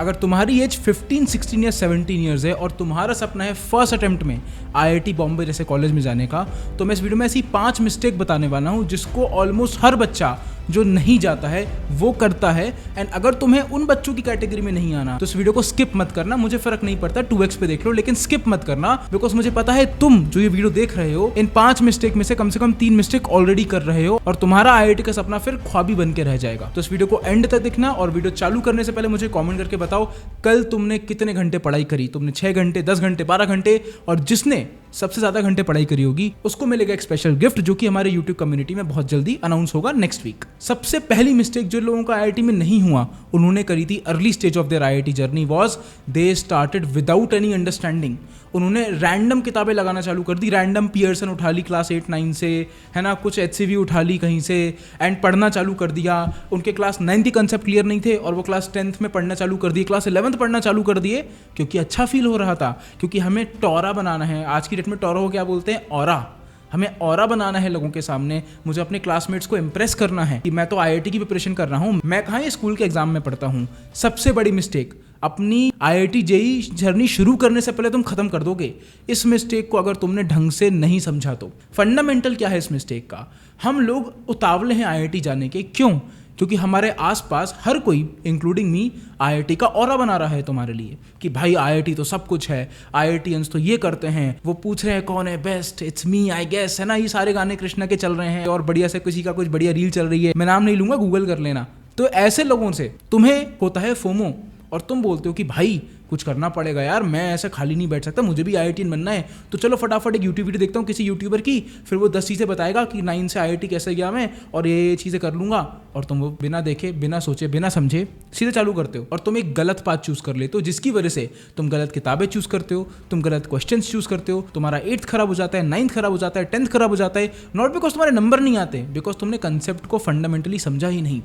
अगर तुम्हारी एज 15, 16 या 17 ईयर्स है और तुम्हारा सपना है फर्स्ट अटेम्प्ट में आईआईटी बॉम्बे जैसे कॉलेज में जाने का, तो मैं इस वीडियो में ऐसी 5 मिस्टेक बताने वाला हूँ जिसको ऑलमोस्ट हर बच्चा जो नहीं जाता है वो करता है। एंड अगर तुम्हें उन बच्चों की कैटेगरी में नहीं आना तो इस वीडियो को स्किप मत करना। मुझे फर्क नहीं पड़ता 2x पे देख लो, लेकिन स्किप मत करना, बिकॉज मुझे पता है तुम जो ये वीडियो देख रहे हो इन 5 मिस्टेक में से कम 3 मिस्टेक ऑलरेडी कर रहे हो और तुम्हारा आईआईटी का सपना फिर ख्वाबी बन के रह जाएगा। तो इस वीडियो को एंड तक देखना और वीडियो चालू करने से पहले मुझे कॉमेंट करके बताओ कल तुमने कितने घंटे पढ़ाई करी। तुमने 6 घंटे, 10 घंटे, 12 घंटे, और जिसने सबसे ज्यादा घंटे पढ़ाई करी होगी उसको मिलेगा एक स्पेशल गिफ्ट जो कि हमारे YouTube कम्युनिटी में बहुत जल्दी अनाउंस होगा नेक्स्ट वीक। सबसे पहली मिस्टेक जो लोगों का आईआईटी में नहीं हुआ उन्होंने करी थी early stage of their IIT journey was they started without any understanding. उन्होंने रैंडम किताबें लगाना चालू कर दी, रैंडम पियर्सन उठा ली क्लास 8-9 से, है ना, कुछ HCV उठा ली कहीं से एंड पढ़ना चालू कर दिया। उनके क्लास 9 के कंसेप्ट क्लियर नहीं थे और वो क्लास 10th में पढ़ना चालू कर दिए, क्लास 11th पढ़ना चालू कर दिए क्योंकि अच्छा फील हो रहा था, क्योंकि हमें टॉरा बनाना है। आज की डेट में टॉरा को क्या बोलते हैं? ऑरा। हमें ऑरा बनाना है लोगों के सामने, मुझे अपने क्लासमेट्स को इंप्रेस करना है कि मैं तो आईआईटी की प्रिपरेशन कर रहा हूँ, मैं कहाँ ये स्कूल के एग्जाम में पढ़ता हूँ। सबसे बड़ी मिस्टेक, अपनी आईआईटी जेई जर्नी शुरू करने से पहले तुम खत्म कर दोगे। इस मिस्टेक को अगर तुमने ढंग से नहीं समझा तो फंडामेंटल क्या है इस मिस्टेक का? हम लोग उतावले हैं आईआईटी जाने के। क्यों? क्योंकि हमारे आसपास हर कोई इंक्लूडिंग मी आईआईटी का ऑरा बना रहा है तुम्हारे लिए कि भाई आईआईटी तो सब कुछ है, आईआईटीएंस तो ये करते हैं, वो पूछ रहे हैं कौन है best, it's me I guess, है ना। ये सारे गाने कृष्णा के चल रहे हैं और बढ़िया से किसी का कुछ बढ़िया रील चल रही है, मैं नाम नहीं लूंगा, गूगल कर लेना। तो ऐसे लोगों से तुम्हें होता है फोमो और तुम बोलते हो कि भाई कुछ करना पड़ेगा यार, मैं ऐसे खाली नहीं बैठ सकता, मुझे भी आईआईटीएन बनना है। तो चलो फटाफट एक यूट्यूब वीडियो देखता हूँ किसी यूट्यूबर की, फिर वो 10 चीज़ें बताएगा कि 9 से आईआईटी कैसे गया मैं और ये चीज़ें कर लूँगा, और तुम वो बिना देखे, बिना सोचे, बिना समझे सीधे चालू करते हो और तुम एक गलत पाथ चूज़ कर लेते हो जिसकी वजह से तुम गलत किताबें चूज़ करते हो, तुम गलत क्वेश्चन चूज़ करते हो, तुम्हारा 8th खराब हो जाता है, 9th खराब हो जाता है, 10th खराब हो जाता है। नॉट बिकॉज तुम्हारे नंबर नहीं आते, बिकॉज तुमने कंसेप्ट को फंडामेंटली समझा ही नहीं।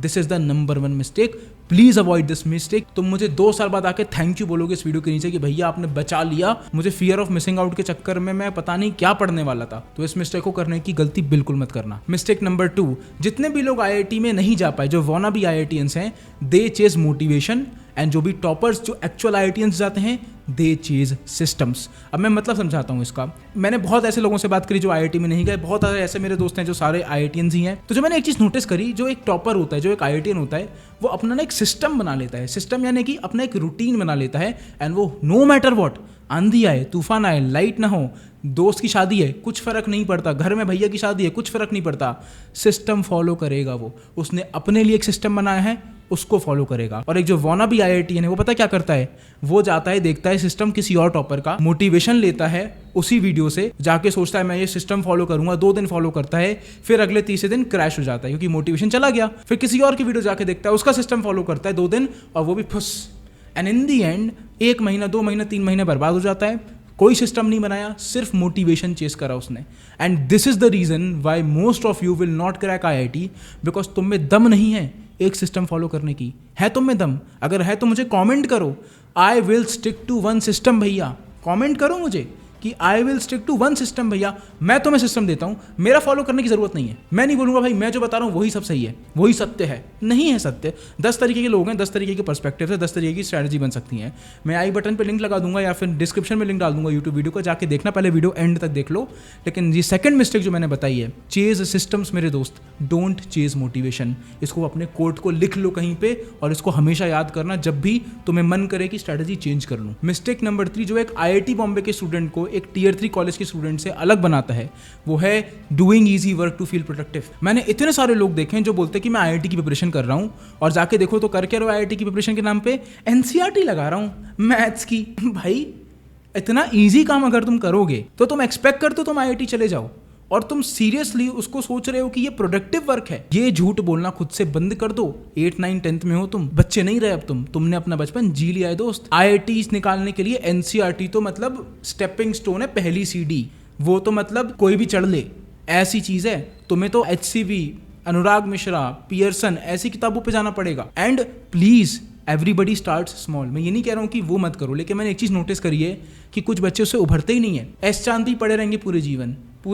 This is the number 1 mistake, please avoid this mistake. तुम मुझे 2 साल बाद आके थैंक यू बोलोगे इस वीडियो के नीचे कि भैया आपने बचा लिया मुझे, फियर ऑफ मिसिंग आउट के चक्कर में मैं पता नहीं क्या पढ़ने वाला था। तो इस मिस्टेक को करने की गलती बिल्कुल मत करना। मिस्टेक नंबर 2, जितने भी लोग आईआईटी में नहीं जा पाए, जो वॉना भी आईआईटीएंस हैं, दे चेज मोटिवेशन, एंड जो भी टॉपर्स जो एक्चुअल आईआईटीएंस जाते हैं दे चेज सिस्टम्स। अब मैं मतलब समझाता हूँ इसका। मैंने बहुत ऐसे लोगों से बात करी जो आईआईटी में नहीं गए, बहुत सारे ऐसे मेरे दोस्त हैं जो सारे आईआईटीएंस ही हैं। तो जो मैंने एक चीज़ नोटिस करी, जो एक टॉपर होता है, जो एक आईआईटीएन होता है, वो अपना ना एक सिस्टम बना लेता है। सिस्टम यानी कि अपना एक रूटीन बना लेता है एंड वो नो मैटर वॉट, आंधी आए, तूफान आए, लाइट ना हो, दोस्त की शादी है कुछ फर्क नहीं पड़ता, घर में भैया की शादी है कुछ फर्क नहीं पड़ता, सिस्टम फॉलो करेगा। वो उसने अपने लिए एक सिस्टम बनाया है, उसको फॉलो करेगा। और एक जो वॉना भी आईआईटीएन है वो पता क्या करता है? वो जाता है, देखता है सिस्टम किसी और टॉपर का, मोटिवेशन लेता है उसी वीडियो से, जाके सोचता है मैं ये सिस्टम फॉलो करूंगा, 2 दिन फॉलो करता है, फिर अगले तीसरे दिन क्रैश हो जाता है क्योंकि मोटिवेशन चला गया। फिर किसी और की वीडियो जाके देखता है, उसका सिस्टम फॉलो करता है 2 दिन और वो भी फुस, एंड इन दी एंड 1 महीना, 2 महीना, 3 महीने बर्बाद हो जाता है। कोई सिस्टम नहीं बनाया, सिर्फ मोटिवेशन चेस करा उसने। And this is the reason why most of you will not crack IIT, because तुम में दम नहीं है एक सिस्टम फॉलो करने की। है तुम में दम? अगर है तो मुझे कमेंट करो, I will stick to 1 system भैया। कमेंट करो मुझे कि I will stick to 1 system भैया, मैं तुम्हें सिस्टम देता हूँ, मेरा फॉलो करने की जरूरत नहीं है। मैं नहीं बोलूँगा भाई मैं जो बता रहा हूँ वही सब सही है, वही सत्य है, नहीं है सत्य। 10 तरीके के लोग हैं, 10 तरीके के पर्सपेक्टिव है, 10 तरीके की स्ट्रैटेजी बन सकती है। मैं आई बटन पे लिंक लगा दूंगा या फिर डिस्क्रिप्शन में लिंक डाल दूंगा यूट्यूब वीडियो को, जाके देखना, पहले वीडियो एंड तक देख लो। लेकिन ये सेकंड मिस्टेक जो मैंने बताई है, चेज सिस्टम्स मेरे दोस्त, डोंट चेज मोटिवेशन। इसको अपने कोट को लिख लो कहीं पे और इसको हमेशा याद करना जब भी तुम्हें मन करे कि स्ट्रैटेजी चेंज कर लूँ। मिस्टेक नंबर 3 जो एक आईआईटी बॉम्बे के स्टूडेंट को एक टियर 3 कॉलेज के स्टूडेंट से अलग बनाता है, वो है doing easy work to feel productive. मैंने इतने सारे लोग देखे हैं जो बोलते हैं कि मैं आईआईटी की प्रिपरेशन कर रहा हूँ, और जाके देखो तो कर क्या रहे हो आईआईटी की प्रिपरेशन के नाम पे? एनसीईआरटी लगा रहा हूँ मैथ्स की। भाई इतना ईजी काम अगर तुम करोगे तो तुम एक्सपेक्ट करते हो तुम आईआईटी चले जाओ, और तुम सीरियसली उसको सोच रहे हो कि ये प्रोडक्टिव वर्क है। ये झूठ बोलना खुद से बंद कर दो। 8, 9, 10th में हो तुम, बच्चे नहीं रहे अब तुमने अपना बचपन जी लिया है दोस्त। आईआईटी निकालने के लिए एनसीईआरटी तो मतलब स्टेपिंग स्टोन है, पहली सीढ़ी। वो तो मतलब कोई भी चढ़ ले, ऐसी चीज है। तुम्हें तो HCV, अनुराग मिश्रा, पियर्सन ऐसी किताबों पे जाना पड़ेगा। And please everybody start small. मैं ये नहीं कह रहा हूँ कि वो मत करो, लेकिन मैंने एक चीज नोटिस करी है कि कुछ बच्चे उससे उभरते ही नहीं है। एस चांदी पढ़े रहेंगे पूरे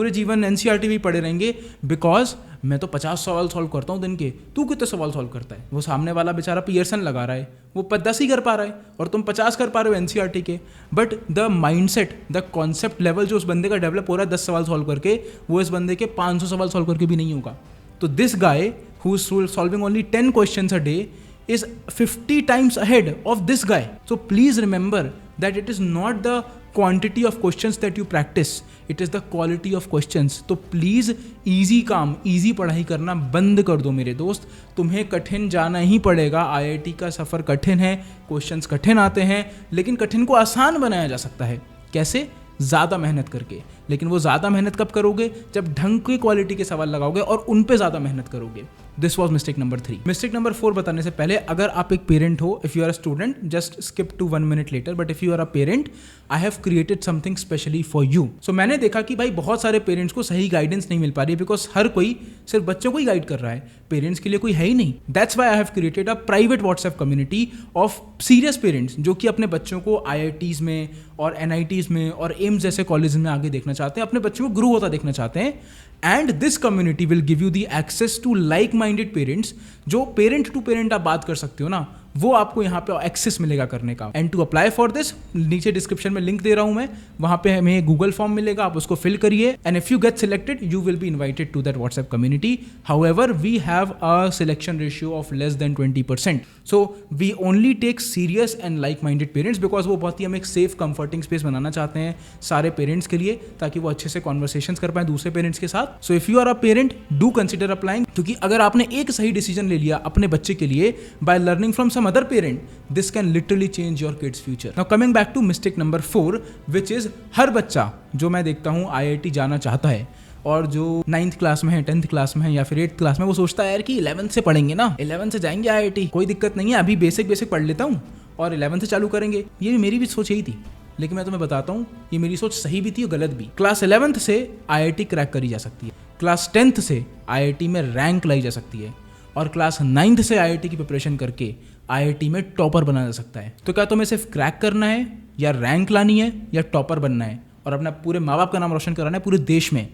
जीवन, एनसीईआरटी भी पढ़े रहेंगे, बिकॉज मैं तो 50 सवाल सॉल्व करता हूँ दिन के, तू कितने सवाल सॉल्व करता है? वो सामने वाला बेचारा पियर्सन लगा रहा है, वो 10 ही कर पा रहा है और तुम 50 कर पा रहे हो एनसीईआरटी के। But the mindset, the concept level जो उस बंदे का डेवलप हो रहा है 10 सवाल सॉल्व करके, वो इस बंदे के 500 सवाल सॉल्व करके भी नहीं होगा। तो this guy who is solving only 10 questions a day is 50 times ahead of this guy. So please remember that it is not the quantity of questions that you practice, it is the quality of questions. तो please easy काम, easy पढ़ाई करना बंद कर दो मेरे दोस्त। तुम्हें कठिन जाना ही पड़ेगा। IIT का सफ़र कठिन है, क्वेश्चंस कठिन आते हैं, लेकिन कठिन को आसान बनाया जा सकता है। कैसे? ज़्यादा मेहनत करके। लेकिन वो ज़्यादा मेहनत कब करोगे? जब ढंग की क्वालिटी के सवाल लगाओगे और उन पे ज़्यादा मेहनत करोगे। This was mistake number 3। Mistake number 4 बताने से पहले, अगर आप एक पेरेंट हो, if you are a student just skip to 1 minute later, but if you are a parent I have created something specially for you. So मैंने देखा कि भाई बहुत सारे पेरेंट्स को सही गाइडेंस नहीं मिल पा रही, बिकॉज हर कोई सिर्फ बच्चों को ही गाइड कर रहा है, पेरेंट्स के लिए कोई है ही नहीं। That's why I have created a private WhatsApp community of serious parents जो कि अपने बच्चों को IITs में और NITs में और एम्स जैसे कॉलेज में आगे देखना चाहते हैं, अपने बच्चों को ग्रो होता देखना चाहते हैं। And this community will give you the access to like minded parents, जो पेरेंट टू पेरेंट आप बात कर सकते हो ना, वो आपको यहाँ पे एक्सेस मिलेगा करने का। And to apply for this, नीचे डिस्क्रिप्शन में लिंक दे रहा हूँ मैं, वहाँ पे हमें गूगल फॉर्म मिलेगा, आप उसको फिल करिए and if you get selected you will be invited to that WhatsApp community. However we have a selection ratio of less than 20%, so we only take serious and like minded parents, because वो बहुत ही हम एक safe comforting space बनाना चाहते हैं सारे parents के लिए, ताकि वो अच्छे से कॉन्वर्सेशन कर पाए दूसरे पेरेंट्स के साथ। So if you are a parent do consider applying, क्योंकि अगर आपने एक सही डिसीजन ले लिया अपने बच्चे के लिए by learning from some other parent, this can literally change your kids future. Now coming back to mistake number 4, which is हर बच्चा जो मैं देखता हूँ IIT जाना चाहता है, और जो 9th क्लास में है, 10th क्लास में है या फिर 8th क्लास में, वो सोचता है यार कि 11th से पढ़ेंगे ना, 11th से जाएंगे IIT, कोई दिक्कत नहीं है, अभी बेसिक पढ़ लेता हूँ और 11th से चालू करेंगे। ये भी मेरी भी सोच यही थी, लेकिन मैं तुम्हें बताता हूँ ये मेरी सोच सही भी थी और गलत भी। क्लास 11th से IIT क्रैक करी जा सकती है, क्लास 10th से IIT में रैंक लाई जा सकती है, और क्लास 9th से IIT की प्रिपरेशन करके IIT में टॉपर बना जा सकता है। तो क्या तुम्हें सिर्फ क्रैक करना है या रैंक लानी है या टॉपर बनना है और अपना पूरे माँ बाप का नाम रोशन कराना है पूरे देश में?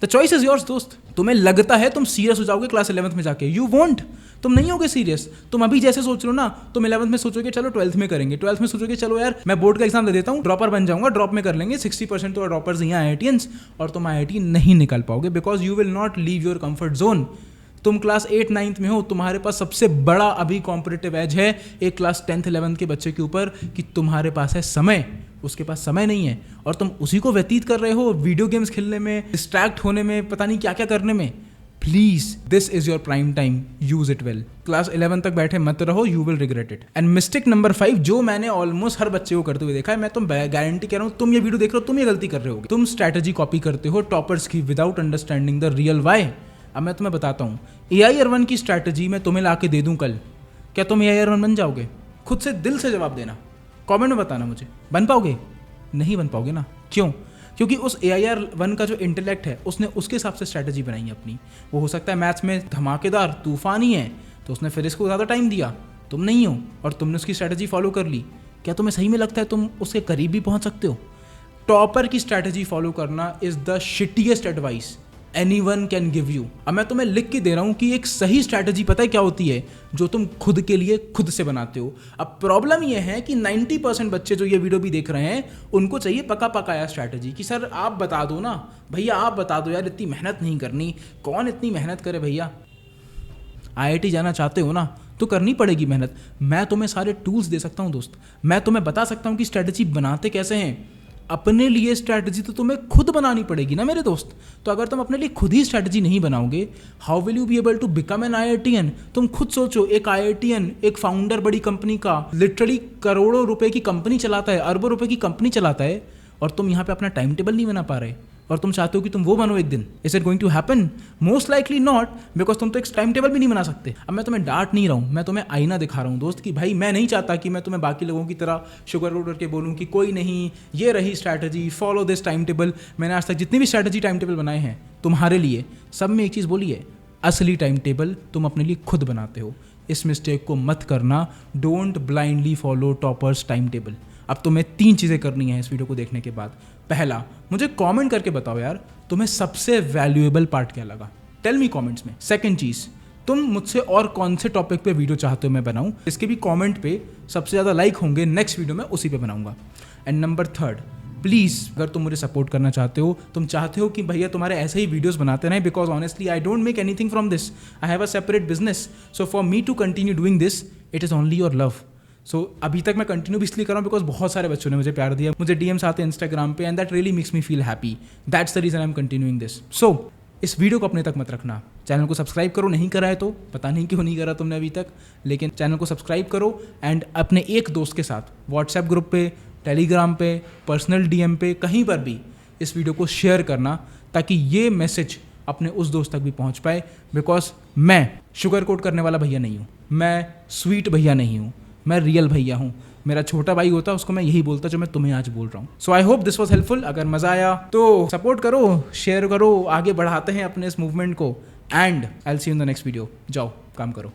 द चॉइस इज योर्स दोस्त। तुम्हें लगता है तुम सीरियस हो जाओगे क्लास 11th में जाके, यू वोंट, तुम नहीं होगे सीरियस। तुम अभी जैसे सोच रहे हो ना, तुम 11th में सोचोगे चलो 12th में करेंगे, 12th में सोचोगे चलो यार मैं बोर्ड का एग्जाम दे देता हूँ, ड्रॉपर बन जाऊंगा, ड्रॉप में कर लेंगे, 60% तो ड्रॉपर्स ही हैं IITians, और तुम IIT नहीं निकाल पाओगे because you will not leave your comfort zone. तुम क्लास 8-9th में हो, तुम्हारे पास सबसे बड़ा अभी कॉम्पिटिटिव एज है एक क्लास 10th-11th के बच्चे के ऊपर कि तुम्हारे पास है समय, उसके पास समय नहीं है और तुम उसी को व्यतीत कर रहे हो वीडियो गेम्स खेलने में, डिस्ट्रैक्ट होने में, पता नहीं क्या क्या करने में। Please this is your prime time, use it well. Class 11 तक बैठे मत रहो, you will regret it. And mistake number 5 जो मैंने ऑलमोस्ट हर बच्चे को करते हुए देखा है, मैं तुम गारंटी कह रहा हूँ, तुम ये वीडियो देख रहे हो, तुम ये गलती कर रहे हो, तुम स्ट्रैटेजी कॉपी करते हो टॉपर्स की without understanding the real why. अब मैं तुम्हें बताता हूँ, AIR1 की स्ट्रैटेजी मैं तुम्हें ला के दे दूँ कल, क्या तुम AIR1 बन जाओगे? खुद से दिल से जवाब देना, कमेंट में बताना मुझे, बन पाओगे? नहीं बन पाओगे ना। क्यों? क्योंकि उस AIR1 का जो इंटेलेक्ट है उसने उसके हिसाब से स्ट्रैटेजी बनाई है अपनी। वो हो सकता है मैथ्स में धमाकेदार तूफानी है, तो उसने फिर इसको ज़्यादा टाइम दिया, तुम नहीं हो और तुमने उसकी स्ट्रैटेजी फॉलो कर ली। क्या तुम्हें सही में लगता है तुम उसके करीब भी पहुँच सकते हो? टॉपर की स्ट्रैटेजी फॉलो करना is the shittiest advice anyone can give you. अब मैं तुम्हें लिख के दे रहा हूं कि एक सही स्ट्रैटेजी पता है क्या होती है, जो तुम खुद के लिए खुद से बनाते हो। अब प्रॉब्लम यह है कि 90% बच्चे जो ये वीडियो भी देख रहे हैं उनको चाहिए पका पकाया स्ट्रैटेजी कि सर आप बता दो ना भैया, आप बता दो यार, इतनी मेहनत नहीं करनी, कौन इतनी मेहनत करे भैया। IIT जाना चाहते हो ना तो करनी पड़ेगी मेहनत। मैं तुम्हें सारे टूल्स दे सकता हूँ दोस्त, मैं तुम्हें बता सकता हूँ कि स्ट्रैटेजी बनाते कैसे हैं। अपने लिए स्ट्रैटेजी तो तुम्हें खुद बनानी पड़ेगी ना मेरे दोस्त। तो अगर तुम अपने लिए खुद ही स्ट्रैटेजी नहीं बनाओगे, how will you be able to become an IITian? तुम खुद सोचो, एक IITian, एक फाउंडर बड़ी कंपनी का, लिटरली करोड़ों रुपए की कंपनी चलाता है, अरबों रुपए की कंपनी चलाता है, और तुम यहाँ पे अपना टाइम टेबल नहीं बना पा रहे और तुम चाहते हो कि तुम वो बनो एक दिन। Is it going to happen? Most likely not, because तुम तो एक टाइम टेबल भी नहीं बना सकते। अब मैं तुम्हें डांट नहीं रहा हूँ, मैं तुम्हें आईना दिखा रहा हूँ दोस्त कि भाई मैं नहीं चाहता कि मैं तुम्हें बाकी लोगों की तरह शुगर रोड करके बोलूँ कि कोई नहीं, ये रही strategy, follow this time table. मैंने आज तक जितनी भी स्ट्रैटेजी टाइम टेबल बनाए हैं तुम्हारे लिए, सब में एक चीज़ बोली है, असली टाइम टेबल तुम अपने लिए खुद बनाते हो। इस मिस्टेक को मत करना, don't blindly follow toppers time table. अब तुम्हें 3 चीज़ें करनी है इस वीडियो को देखने के बाद। पहला, मुझे कमेंट करके बताओ यार तुम्हें सबसे वैल्यूएबल पार्ट क्या लगा। टेल मी कमेंट्स में। सेकंड चीज़, तुम मुझसे और कौन से टॉपिक पे वीडियो चाहते हो मैं बनाऊं, इसके भी कमेंट पे सबसे ज़्यादा लाइक होंगे, नेक्स्ट वीडियो में उसी पे बनाऊंगा। एंड नंबर थर्ड, प्लीज़ अगर तुम मुझे सपोर्ट करना चाहते हो, तुम चाहते हो कि भैया तुम्हारे ऐसे ही वीडियोस बनाते रहें, because honestly I don't make anything from this, I have a separate business, so for me to continue doing this it is only your love. So अभी तक मैं कंटिन्यू भी इसलिए कर रहा हूँ बिकॉज बहुत सारे बच्चों ने मुझे प्यार दिया, मुझे डीएम्स आते हैं इंस्टाग्राम पे, and that really makes me feel happy, that's the reason I am continuing this. So इस वीडियो को अपने तक मत रखना, चैनल को सब्सक्राइब करो, नहीं करा है तो पता नहीं क्यों नहीं करा तुमने अभी तक, लेकिन चैनल को सब्सक्राइब करो एंड अपने एक दोस्त के साथ व्हाट्सएप ग्रुप पे, टेलीग्राम पे, पर्सनल डीएम पे, कहीं पर भी इस वीडियो को शेयर करना, ताकि ये मैसेज अपने उस दोस्त तक भी पहुंच पाए। बिकॉज मैं शुगर कोट करने वाला भैया नहीं हूँ, मैं स्वीट भैया नहीं हूँ, मैं रियल भैया हूँ। मेरा छोटा भाई होता उसको मैं यही बोलता जो मैं तुम्हें आज बोल रहा हूँ। So I hope this was helpful. अगर मजा आया तो सपोर्ट करो, शेयर करो, आगे बढ़ाते हैं अपने इस मूवमेंट को, and I will see you in the next video. जाओ काम करो।